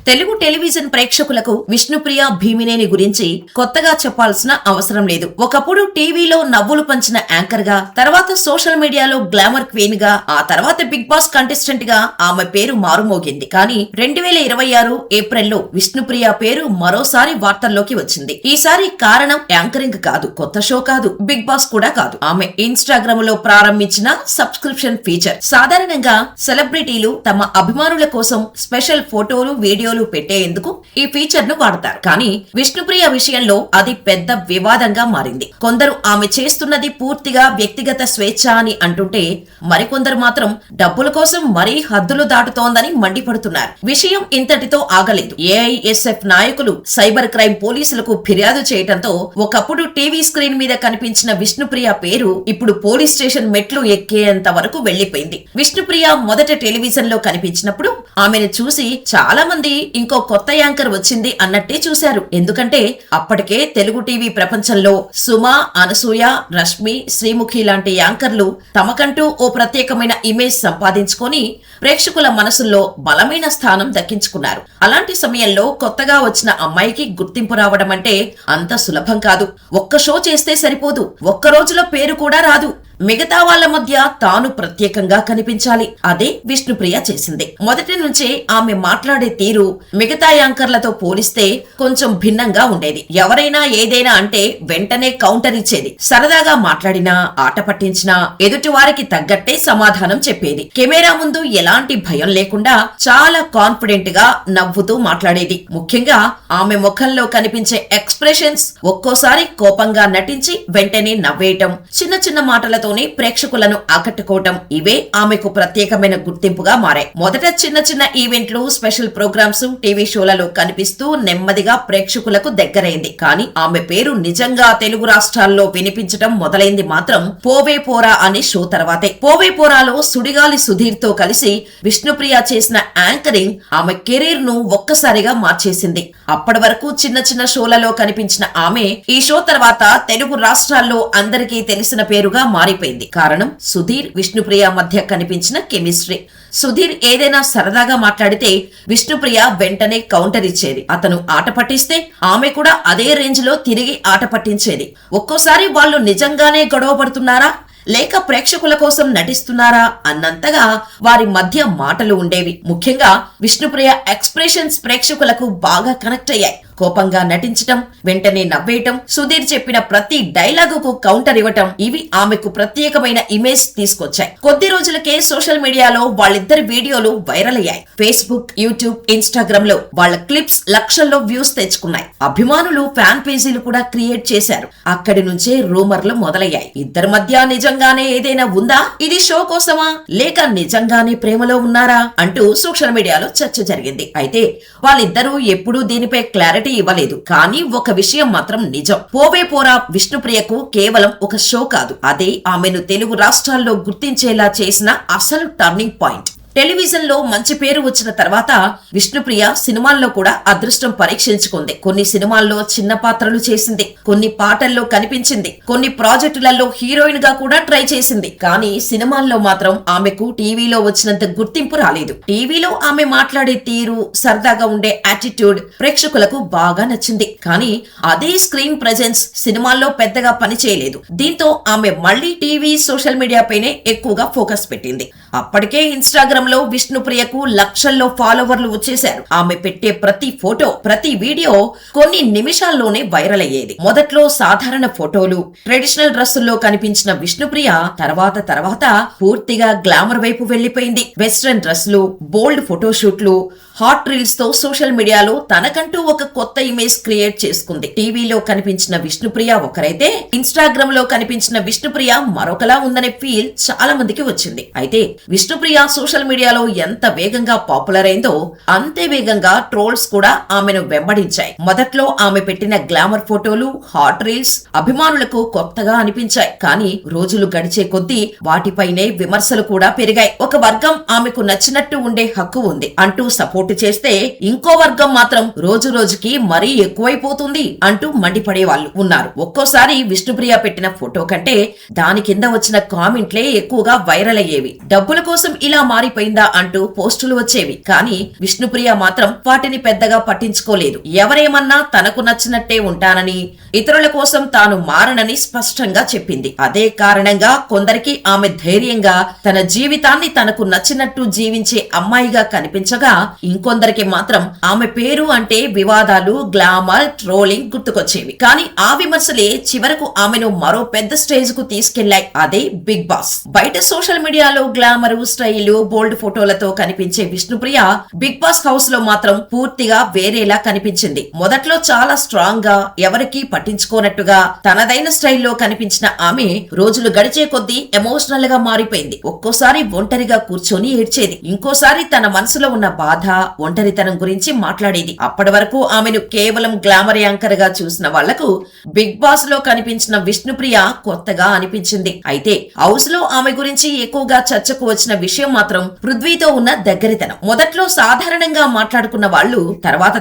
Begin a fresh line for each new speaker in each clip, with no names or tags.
Telugu television ప్రేక్షకులకు విష్ణుప్రియ భీమినేని గురించి కొత్తగా చెప్పాల్సిన అవసరం లేదు. ఒకప్పుడు టీవీలో నవ్వులు పంచిన యాంకర్ గా, తర్వాత సోషల్ మీడియాలో గ్లామర్ క్వీన్ గా, ఆ తర్వాత బిగ్ బాస్ కంటెస్టెంట్ గా ఆమె పేరు మారుమోగింది. కానీ 2026 ఏప్రిల్లో విష్ణుప్రియ పేరు మరోసారి వార్తల్లోకి వచ్చింది. ఈసారి కారణం యాంకరింగ్ కాదు, కొత్త షో కాదు, బిగ్ బాస్ కూడా కాదు. ఆమె ఇన్స్టాగ్రామ్ లో ప్రారంభించిన సబ్స్క్రిప్షన్ ఫీచర్. సాధారణంగా సెలబ్రిటీలు తమ అభిమానుల కోసం స్పెషల్ ఫోటోలు, వీడియోలు పెట్టేందుకు ఈ ఫీచర్ ను వాడతారు. కానీ విష్ణుప్రియ విషయంలో అది పెద్ద వివాదంగా మారింది. కొందరు ఆమె చేస్తున్నది పూర్తిగా వ్యక్తిగత స్వేచ్ఛ అని అంటుంటే, మరికొందరు మాత్రం డబ్బుల కోసం మరీ హద్దులు దాటుతోందని మండిపడుతున్నారు. విషయం ఇంతటితో ఆగలేదు. ఏఐఎస్ఎఫ్ నాయకులు సైబర్ క్రైమ్ పోలీసులకు ఫిర్యాదు చేయడంతో ఒకప్పుడు టీవీ స్క్రీన్ మీద కనిపించిన విష్ణుప్రియ పేరు ఇప్పుడు పోలీస్ స్టేషన్ మెట్లు ఎక్కేంత వరకు వెళ్లిపోయింది. విష్ణుప్రియ మొదట టెలివిజన్ లో కనిపించినప్పుడు ఆమెను చూసి చాలా మంది ఇంకో కొత్త యాంకర్ వచ్చింది అన్నట్టే చూశారు. ఎందుకంటే అప్పటికే తెలుగు టీవీ ప్రపంచంలో సుమ, అనసూయ, రష్మి, శ్రీముఖి లాంటి యాంకర్లు తమకంటూ ఓ ప్రత్యేకమైన ఇమేజ్ సంపాదించుకొని ప్రేక్షకుల మనసుల్లో బలమైన స్థానం దక్కించుకున్నారు. అలాంటి సమయంలో కొత్తగా వచ్చిన అమ్మాయికి గుర్తింపు రావడం అంటే అంత సులభం కాదు. ఒక్క షో చేస్తే సరిపోదు, ఒక్క రోజులో పేరు కూడా రాదు. మిగతా వాళ్ల మధ్య తాను ప్రత్యేకంగా కనిపించాలి. అదే విష్ణుప్రియ చేసింది. మొదటి నుంచే ఆమె మాట్లాడే తీరు మిగతా యాంకర్లతో పోలిస్తే కొంచెం భిన్నంగా ఉండేది. ఎవరైనా ఏదైనా అంటే వెంటనే కౌంటర్ ఇచ్చేది. సరదాగా మాట్లాడినా, ఆట పట్టించినా ఎదుటి వారికి తగ్గట్టే సమాధానం చెప్పేది. కెమెరా ముందు ఎలాంటి భయం లేకుండా చాలా కాన్ఫిడెంట్ గా నవ్వుతూ మాట్లాడేది. ముఖ్యంగా ఆమె ముఖంలో కనిపించే ఎక్స్ప్రెషన్స్, ఒక్కోసారి కోపంగా నటించి వెంటనే నవ్వేయటం, చిన్న చిన్న మాటలతో ప్రేక్షకులను ఆకట్టుకోవటం, ఇవే ఆమెకు ప్రత్యేకమైన గుర్తింపుగా మారాయి. మొదట చిన్న చిన్న ఈవెంట్లు, స్పెషల్ ప్రోగ్రామ్స్, టీవీ షోలలో కనిపిస్తూ నెమ్మదిగా ప్రేక్షకులకు దగ్గరైంది. కానీ ఆమె పేరు నిజంగా తెలుగు రాష్ట్రాల్లో వినిపించడం మొదలైంది మాత్రం పోవే పోరా అనే షో తర్వాతే. పోవే పోరాలో సుడిగాలి సుధీర్ తో కలిసి విష్ణుప్రియ చేసిన యాంకరింగ్ ఆమె కెరీర్ ను ఒక్కసారిగా మార్చేసింది. అప్పటి వరకు చిన్న చిన్న షోలలో కనిపించిన ఆమె ఈ షో తర్వాత తెలుగు రాష్ట్రాల్లో అందరికీ తెలిసిన పేరుగా మారిపోయింది. కారణం సుధీర్, విష్ణుప్రియ మధ్య కనిపించిన కెమిస్ట్రీ. సుధీర్ ఏదైనా సరదాగా మాట్లాడితే విష్ణుప్రియ వెంటనే కౌంటర్ ఇచ్చేది. అతను ఆట పట్టిస్తే ఆమె కూడా అదే రేంజ్ లో తిరిగి ఆట పట్టించేది. ఒక్కోసారి వాళ్ళు నిజంగానే గొడవ పడుతున్నారా లేక ప్రేక్షకుల కోసం నటిస్తున్నారా అన్నంతగా వారి మధ్య మాటలు ఉండేవి. ముఖ్యంగా విష్ణుప్రియ ఎక్స్ప్రెషన్స్ ప్రేక్షకులకు బాగా కనెక్ట్ అయ్యాయి. కోపంగా నటించటం, వెంటనే నవ్వేయటం, సుధీర్ చెప్పిన ప్రతి డైలాగుకు కౌంటర్ ఇవ్వటం, ఇవి ఆమెకు ప్రత్యేకమైన ఇమేజ్ తీసుకొచ్చాయి. కొద్ది రోజులకే సోషల్ మీడియాలో వాళ్ళిద్దరి వీడియోలు వైరల్ అయ్యాయి. ఫేస్బుక్, యూట్యూబ్, ఇన్స్టాగ్రామ్ లో వాళ్ళ క్లిప్స్ లక్షల్లో వ్యూస్ తెచ్చుకున్నాయి. అభిమానులు ఫ్యాన్ పేజీలు కూడా క్రియేట్ చేశారు. అక్కడి నుంచే రూమర్లు మొదలయ్యాయి. ఇద్దరి మధ్య నిజంగానే ఏదైనా ఉందా, ఇది షో కోసమా లేక నిజంగానే ప్రేమలో ఉన్నారా అంటూ సోషల్ మీడియాలో చర్చ జరిగింది. అయితే వాళ్ళిద్దరూ ఎప్పుడూ దీనిపై క్లారిటీ ఇవ్వలేదు. కానీ ఒక విషయం మాత్రం నిజం. పోవే పోరా విష్ణుప్రియకు కేవలం ఒక షో కాదు, అదే ఆమెను తెలుగు రాష్ట్రాల్లో గుర్తించేలా చేసిన అసలు టర్నింగ్ పాయింట్. టెలివిజన్ లో మంచి పేరు వచ్చిన తర్వాత విష్ణుప్రియ సినిమాల్లో కూడా అదృష్టం పరీక్షించుకుంది. కొన్ని సినిమాల్లో చిన్న పాత్రలు చేసింది, కొన్ని పాటల్లో కనిపించింది, కొన్ని ప్రాజెక్టులలో హీరోయిన్ గా కూడా ట్రై చేసింది. కానీ సినిమాల్లో మాత్రం ఆమెకు టీవీలో వచ్చినంత గుర్తింపు రాలేదు. టీవీలో ఆమె మాట్లాడే తీరు, సరదాగా ఉండే యాటిట్యూడ్ ప్రేక్షకులకు బాగా నచ్చింది. కానీ అదే స్క్రీన్ ప్రెజెన్స్ సినిమాల్లో పెద్దగా పనిచేయలేదు. దీంతో ఆమె మళ్లీ టీవీ, సోషల్ మీడియా పైనే ఎక్కువగా ఫోకస్ పెట్టింది. అప్పటికే ఇన్స్టాగ్రామ్ లో విష్ణుప్రియకు లక్షల్లో ఫాలోవర్లు వచ్చేశారు. ఆమె పెట్టే ప్రతి ఫోటో, ప్రతి వీడియో కొన్ని నిమిషాల్లోనే వైరల్ అయ్యేది. మొదట్లో సాధారణ ఫోటోలు, ట్రెడిషనల్ డ్రెస్సుల్లో కనిపించిన విష్ణుప్రియ తర్వాత పూర్తిగా గ్లామర్ వైపు వెళ్లిపోయింది. వెస్ట్రన్ డ్రెస్లు, బోల్డ్ ఫోటోషూట్లు, హాట్ రీల్స్ తో సోషల్ మీడియాలో తనకంటూ ఒక కొత్త ఇమేజ్ క్రియేట్ చేసుకుంది. టీవీలో కనిపించిన విష్ణుప్రియ ఒకరైతే ఇన్స్టాగ్రామ్ లో కనిపించిన విష్ణుప్రియ మరొకలా ఉందనే ఫీల్ చాలా మందికి వచ్చింది. అయితే విష్ణుప్రియ సోషల్ మీడియాలో ఎంత వేగంగా పాపులర్ అయిందో అంతే వేగంగా ట్రోల్స్ కూడా ఆమెను వెంబడించాయి. మొదట్లో ఆమె పెట్టిన గ్లామర్ ఫోటోలు, హాట్ రీల్స్ అభిమానులకు కొత్తగా అనిపించాయి. కానీ రోజులు గడిచే కొద్దీ వాటిపైనే విమర్శలు కూడా పెరిగాయి. ఒక వర్గం ఆమెకు నచ్చినట్టు ఉండే హక్కు ఉంది అంటూ సపోర్ట్ చేస్తే, ఇంకో వర్గం మాత్రం రోజు రోజుకి మరీ ఎక్కువైపోతుంది అంటూ మండిపడే వాళ్ళు ఉన్నారు. ఒక్కోసారి విష్ణుప్రియ పెట్టిన ఫోటో కంటే దాని కింద వచ్చిన కామెంట్లే ఎక్కువగా వైరల్ అయ్యేవి. డబ్బుల కోసం ఇలా మారిపోయి మారిపోయిందా అంటూ పోస్టులు వచ్చేవి. కానీ విష్ణుప్రియ మాత్రం వాటిని పెద్దగా పట్టించుకోలేదు. ఎవరేమన్నా తనకు నచ్చినట్టే ఉంటానని, ఇతరుల కోసం తాను మారనని స్పష్టంగా చెప్పింది. అదే కారణంగా కొందరికి ఆమె ధైర్యంగా తన జీవితాన్ని తనకు నచ్చినట్టు జీవించే అమ్మాయిగా కనిపించగా, ఇంకొందరికి మాత్రం ఆమె పేరు అంటే వివాదాలు, గ్లామర్, ట్రోలింగ్ గుర్తుకొచ్చేవి. కానీ ఆ విమర్శలే చివరకు ఆమెను మరో పెద్ద స్టేజ్ కు తీసుకెళ్లాయి. అదే బిగ్ బాస్. బయట సోషల్ మీడియాలో గ్లామర్, స్టైల్, బోల్డ్ ఫోటోలతో కనిపించే విష్ణుప్రియ బిగ్ బాస్ హౌస్ లో మాత్రం పూర్తిగా వేరేలా కనిపించింది. మొదట్లో చాలా స్ట్రాంగ్ గా, ఎవరికీ పట్టించుకోనట్టుగా తనదైన స్టైల్లో కనిపించిన ఆమె రోజులు గడిచే కొద్దీ ఎమోషనల్ గా మారిపోయింది. ఒక్కోసారి ఒంటరిగా కూర్చొని ఏడ్చేది, ఇంకోసారి తన మనసులో ఉన్న బాధ, ఒంటరితనం గురించి మాట్లాడేది. అప్పటి వరకు ఆమెను కేవలం గ్లామర్ యాంకర్ గా చూసిన వాళ్లకు బిగ్ బాస్ లో కనిపించిన విష్ణుప్రియ కొత్తగా అనిపించింది. అయితే హౌస్ లో ఆమె గురించి ఎక్కువగా చర్చకు వచ్చిన విషయం మాత్రం పృథ్వీతో ఉన్న దగ్గరితనం. మొదట్లో సాధారణంగా మాట్లాడుకున్న వాళ్ళు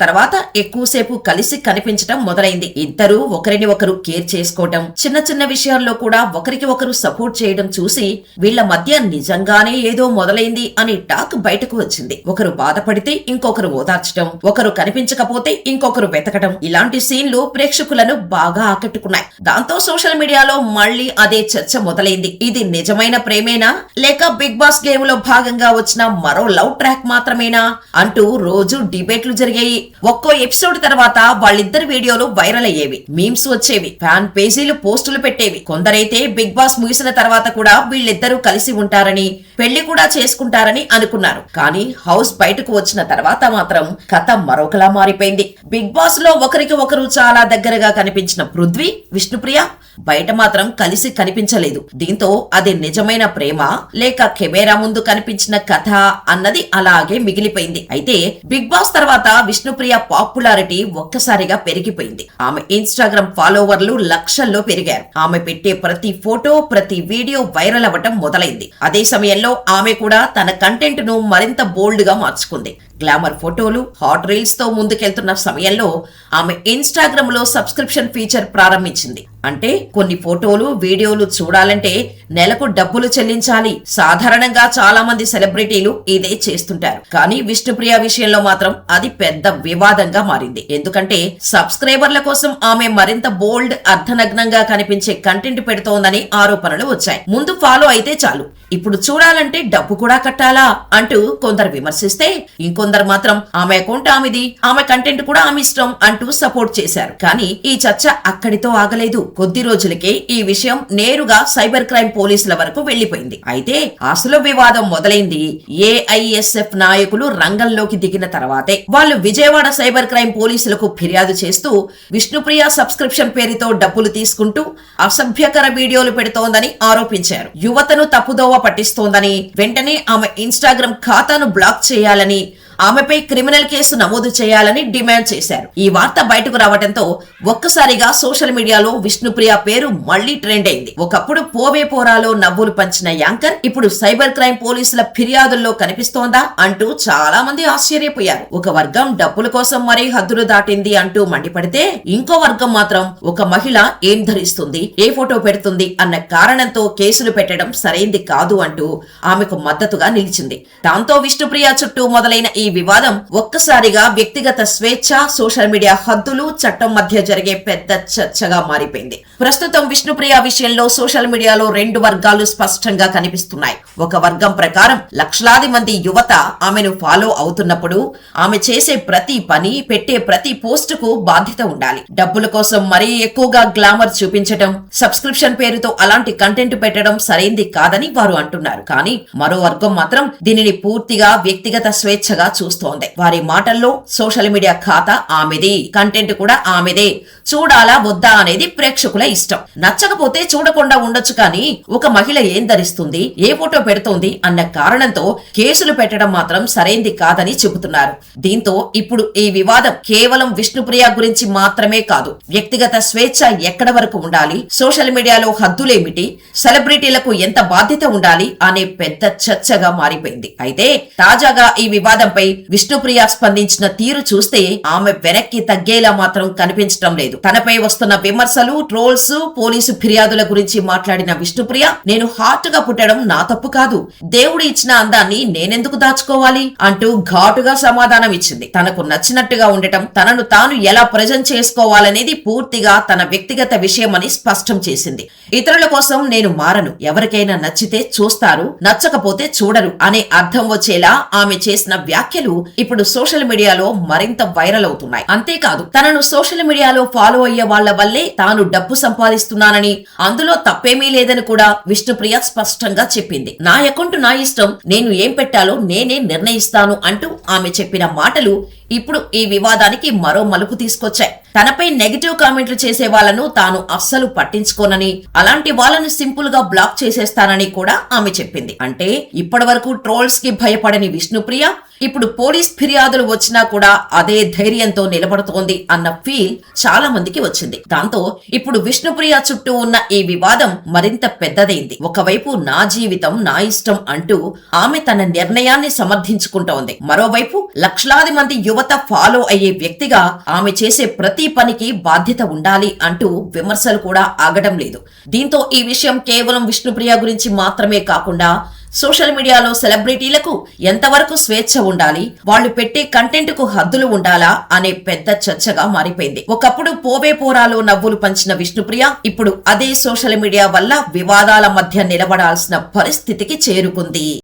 తర్వాత ఎక్కువసేపు కలిసి కనిపించటం మొదలైంది. ఇద్దరు ఒకరిని ఒకరు కేర్ చేసుకోవటం, చిన్న చిన్న విషయాల్లో కూడా ఒకరికి ఒకరు సపోర్ట్ చేయడం చూసి వీళ్ల మధ్య నిజంగానే ఏదో మొదలైంది అనే టాక్ బయటకు వచ్చింది. ఒకరు బాధపడితే ఇంకొకరు ఓదార్చడం, ఒకరు కనిపించకపోతే ఇంకొకరు వెతకడం, ఇలాంటి సీన్లు ప్రేక్షకులను బాగా ఆకట్టుకున్నాయి. దాంతో సోషల్ మీడియాలో మళ్లీ అదే చర్చ మొదలైంది. ఇది నిజమైన ప్రేమేనా, లేక బిగ్ బాస్ గేమ్ లో భాగంగా వచ్చిన మరో లవ్ ట్రాక్ మాత్రమేనా అంటూ రోజు డిబేట్లు జరిగాయి. ఒక్కో ఎపిసోడ్ తర్వాత వాళ్ళిద్దరి వీడియోలు వైరల్ అయ్యేవి, మీమ్స్ వచ్చేవి, ఫ్యాన్ పేజీలు పోస్టులు పెట్టేవి. కొందరైతే బిగ్ బాస్ ముగిసిన తర్వాత కూడా వీళ్ళిద్దరూ కలిసి ఉంటారని, పెళ్లి కూడా చేసుకుంటారని అనుకున్నారు. కానీ హౌస్ బయటకు వచ్చిన తర్వాత మాత్రం కథ మరొకలా మారిపోయింది. బిగ్ బాస్ లో ఒకరికి ఒకరు చాలా దగ్గరగా కనిపించిన పృథ్వీ, విష్ణుప్రియ బయట మాత్రం కలిసి కనిపించలేదు. దీంతో అది నిజమైన ప్రేమ లేక కెమెరా ముందు కనిపించిన కథ అన్నది అలాగే మిగిలిపోయింది. అయితే బిగ్ బాస్ తర్వాత విష్ణుప్రియ పాపులారిటీ ఒక్కసారిగా పెరిగిపోయింది. ఆమె ఇన్స్టాగ్రామ్ ఫాలోవర్లు లక్షల్లో పెరిగారు. ఆమె పెట్టే ప్రతి ఫోటో, ప్రతి వీడియో వైరల్ అవ్వటం మొదలైంది. అదే సమయంలో ఆమె కూడా తన కంటెంట్ ను మరింత బోల్డ్ గా మార్చుకుంది. గ్లామర్ ఫోటోలు, హాట్ రీల్స్ తో ముందుకెళ్తున్న సమయంలో ఆమె ఇన్స్టాగ్రామ్ లో సబ్స్క్రిప్షన్ ఫీచర్ ప్రారంభించింది. అంటే కొన్ని ఫోటోలు, వీడియోలు చూడాలంటే నెలకు డబ్బులు చెల్లించాలి. సాధారణంగా చాలా మంది సెలబ్రిటీలు ఇదే చేస్తుంటారు. కానీ విష్ణుప్రియ విషయంలో మాత్రం అది పెద్ద వివాదంగా మారింది. ఎందుకంటే సబ్స్క్రైబర్ల కోసం ఆమె మరింత బోల్డ్, అర్ధనగ్నంగా కనిపించే కంటెంట్ పెడుతోందని ఆరోపణలు వచ్చాయి. ముందు ఫాలో అయితే చాలు, ఇప్పుడు చూడాలంటే డబ్బు కూడా కట్టాలా అంటూ కొందరు విమర్శిస్తే, ఇంకొందరు మాత్రం ఆమె అకౌంట్ ఆమెది, ఆమె కంటెంట్ కూడా ఆమె ఇష్టం అంటూ సపోర్ట్ చేశారు. కానీ ఈ చర్చ అక్కడితో ఆగలేదు. కొద్ది రోజులకే ఈ విషయం నేరుగా సైబర్ క్రైమ్ పోలీసుల వరకు వెళ్లిపోయింది. అయితే అసలు వివాదం మొదలైంది ఏఐఎస్ఎఫ్ నాయకులు రంగంలోకి దిగిన తర్వాతే. వాళ్ళు విజయవాడ సైబర్ క్రైమ్ పోలీసులకు ఫిర్యాదు చేస్తూ విష్ణుప్రియ సబ్స్క్రిప్షన్ పేరుతో డబ్బులు తీసుకుంటూ అసభ్యకర వీడియోలు పెడుతోందని ఆరోపించారు. యువతను తప్పుదోవ పట్టిస్తోందని, వెంటనే ఆమె ఇన్స్టాగ్రామ్ ఖాతాను బ్లాక్ చేయాలని, ఆమెపై క్రిమినల్ కేసు నమోదు చేయాలని డిమాండ్ చేశారు. ఈ వార్త బయటకు రావడంతో ఒక్కసారిగా సోషల్ మీడియాలో విష్ణుప్రియ పేరు మళ్లీ ట్రెండ్ అయింది. ఒకప్పుడు పోవే పోరాలో నవ్వులు పంచిన యాంకర్ ఇప్పుడు సైబర్ క్రైమ్ పోలీసుల ఫిర్యాదుల్లో కనిపిస్తోందా అంటూ చాలా మంది ఆశ్చర్యపోయారు. ఒక వర్గం డబ్బుల కోసం మరీ హద్దులు దాటింది అంటూ మండిపడితే, ఇంకో వర్గం మాత్రం ఒక మహిళ ఏం ధరిస్తుంది, ఏ ఫోటో పెడుతుంది అన్న కారణంతో కేసులు పెట్టడం సరైంది కాదు అంటూ ఆమెకు మద్దతుగా నిలిచింది. దాంతో విష్ణుప్రియ చుట్టూ మొదలైన ఈ వివాదం ఒక్కసారిగా వ్యక్తిగత స్వేచ్ఛ, సోషల్ మీడియా హద్దులు, చట్టం మధ్య జరిగే పెద్ద చర్చగా మారిపోయింది. ప్రస్తుతం విష్ణుప్రియ విషయంలో సోషల్ మీడియాలో రెండు వర్గాలు స్పష్టంగా కనిపిస్తున్నాయి. ఒక వర్గం ప్రకారం లక్షలాది మంది యువత ఆమెను ఫాలో అవుతున్నప్పుడు ఆమె చేసే ప్రతి పని, పెట్టే ప్రతి పోస్ట్ కు బాధ్యత ఉండాలి. డబ్బుల కోసం మరీ ఎక్కువగా గ్లామర్ చూపించడం, సబ్స్క్రిప్షన్ పేరుతో అలాంటి కంటెంట్ పెట్టడం సరైంది కాదని వారు అంటున్నారు. కానీ మరో వర్గం మాత్రం దీనిని పూర్తిగా వ్యక్తిగత స్వేచ్ఛగా చూస్తోంది. వారి మాటల్లో సోషల్ మీడియా ఖాతా ఆమెది, కంటెంట్ కూడా ఆమెదే, చూడాలా వద్దా అనేది ప్రేక్షకుల ఇష్టం. నచ్చకపోతే చూడకుండా ఉండొచ్చు. కానీ ఒక మహిళ ఏం ధరిస్తుంది, ఏ ఫోటో పెడుతోంది అన్న కారణంతో కేసులు పెట్టడం మాత్రం సరైంది కాదని చెబుతున్నారు. దీంతో ఇప్పుడు ఈ వివాదం కేవలం విష్ణుప్రియ గురించి మాత్రమే కాదు, వ్యక్తిగత స్వేచ్ఛ ఎక్కడ వరకు ఉండాలి, సోషల్ మీడియాలో హద్దులేమిటి, సెలబ్రిటీలకు ఎంత బాధ్యత ఉండాలి అనే పెద్ద చర్చగా మారిపోయింది. అయితే తాజాగా ఈ వివాదంపై వ్యాఖ్యలపై విష్ణుప్రియ స్పందించిన తీరు చూస్తే ఆమె వెనక్కి తగ్గేలా మాత్రం కనిపించడం లేదు. తనపై వస్తున్న విమర్శలు, ట్రోల్స్, పోలీసు ఫిర్యాదుల గురించి మాట్లాడిన విష్ణుప్రియ, నేను హాట్ గా పుట్టడం నా తప్పు కాదు, దేవుడు ఇచ్చిన అందాన్ని నేనెందుకు దాచుకోవాలి అంటూ ఘాటుగా సమాధానం ఇచ్చింది. తనకు నచ్చినట్టుగా ఉండటం, తనను తాను ఎలా ప్రజెంట్ చేసుకోవాలనేది పూర్తిగా తన వ్యక్తిగత విషయమని స్పష్టం చేసింది. ఇతరుల కోసం నేను మారను, ఎవరికైనా నచ్చితే చూస్తారు, నచ్చకపోతే చూడరు అనే అర్థం వచ్చేలా ఆమె చేసిన వ్యాఖ్యలు ఇప్పుడు సోషల్ మీడియాలో మరింత వైరల్ అవుతున్నాయి. అంతేకాదు, తనను సోషల్ మీడియాలో ఫాలో అయ్యే వాళ్ల వల్లే తాను డబ్బు సంపాదిస్తున్నానని, అందులో తప్పేమీ లేదని కూడా విష్ణుప్రియ స్పష్టంగా చెప్పింది. నా అకౌంట్ నా ఇష్టం, నేను ఏం పెట్టాలో నేనే నిర్ణయిస్తాను అంటూ ఆమె చెప్పిన మాటలు ఇప్పుడు ఈ వివాదానికి మరో మలుపు తీసుకొచ్చాయి. తనపై నెగటివ్ కామెంట్లు చేసే వాళ్లను తాను అస్సలు పట్టించుకోనని, అలాంటి వాళ్లను సింపుల్ గా బ్లాక్ చేసేస్తానని కూడా ఆమె చెప్పింది. అంటే ఇప్పటి వరకు ట్రోల్స్ కి భయపడని విష్ణుప్రియ ఇప్పుడు పోలీస్ ఫిర్యాదులు వచ్చినా కూడా అదే ధైర్యంతో నిలబడుతోంది అన్న ఫీల్ చాలా మందికి వచ్చింది. దాంతో ఇప్పుడు విష్ణుప్రియ చుట్టూ ఉన్న ఈ వివాదం మరింత పెద్దదైంది. ఒకవైపు నా జీవితం నా ఇష్టం అంటూ ఆమె తన నిర్ణయాన్ని సమర్థించుకుంటోంది. మరోవైపు లక్షలాది మంది యువత ఫాలో అయ్యే వ్యక్తిగా ఆమె చేసే ప్రతి పనికి బాధ్యత ఉండాలి అంటూ విమర్శలు కూడా ఆగడం లేదు. దీంతో ఈ విషయం కేవలం విష్ణుప్రియ గురించి మాత్రమే కాకుండా సోషల్ మీడియాలో సెలబ్రిటీలకు ఎంతవరకు స్వేచ్ఛ ఉండాలి, వాళ్ళు పెట్టే కంటెంట్ కు హద్దులు ఉండాలా అనే పెద్ద చర్చగా మారిపోయింది. ఒకప్పుడు పోవే పోరాలో నవ్వులు పంచిన విష్ణుప్రియ ఇప్పుడు అదే సోషల్ మీడియా వల్ల వివాదాల మధ్య నిలబడాల్సిన పరిస్థితికి చేరుకుంది.